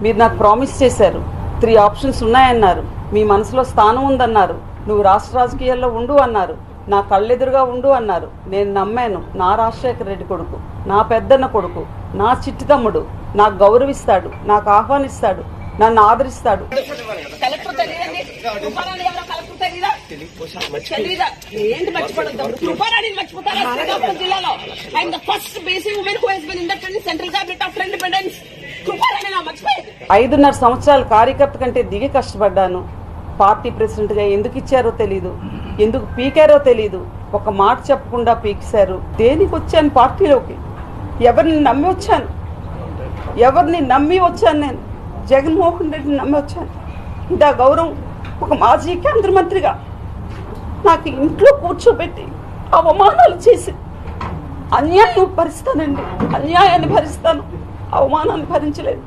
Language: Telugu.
మీరు నాకు ప్రామిస్ చేశారు, 3 ఆప్షన్స్ ఉన్నాయన్నారు, మీ మనసులో స్థానం ఉందన్నారు, నువ్వు రాష్ట్ర రాజకీయాల్లో ఉండు అన్నారు, నా కళ్ళెదురుగా ఉండు అన్నారు. నేను నమ్మాను. నా రాజశేఖర రెడ్డి కొడుకు, నా పెద్దన్న కొడుకు, నా చిట్టి తమ్ముడు నాకు గౌరవిస్తాడు, నాకు ఆహ్వానిస్తాడు, నన్ను ఆదరిస్తాడు. ఐదున్నర సంవత్సరాల కార్యకర్త కంటే దిగి కష్టపడ్డాను. పార్టీ ప్రెసిడెంట్ గా ఎందుకు ఇచ్చారో తెలీదు, ఎందుకు పీకారో తెలీదు. ఒక మాట చెప్పకుండా పీకేశారు. దేనికి వచ్చాను పార్టీలోకి? ఎవరిని నమ్మి వచ్చాను? నేను జగన్మోహన్ రెడ్డిని నమ్మి వచ్చాను. ఇంత గౌరవం ఒక మాజీ కేంద్ర మంత్రిగా నాకు ఇంట్లో కూర్చోబెట్టి అవమానాలు చేసి అన్యాయం భరిస్తానండి. అన్యాయాన్ని భరిస్తాను, అవమానాన్ని భరించలేదు.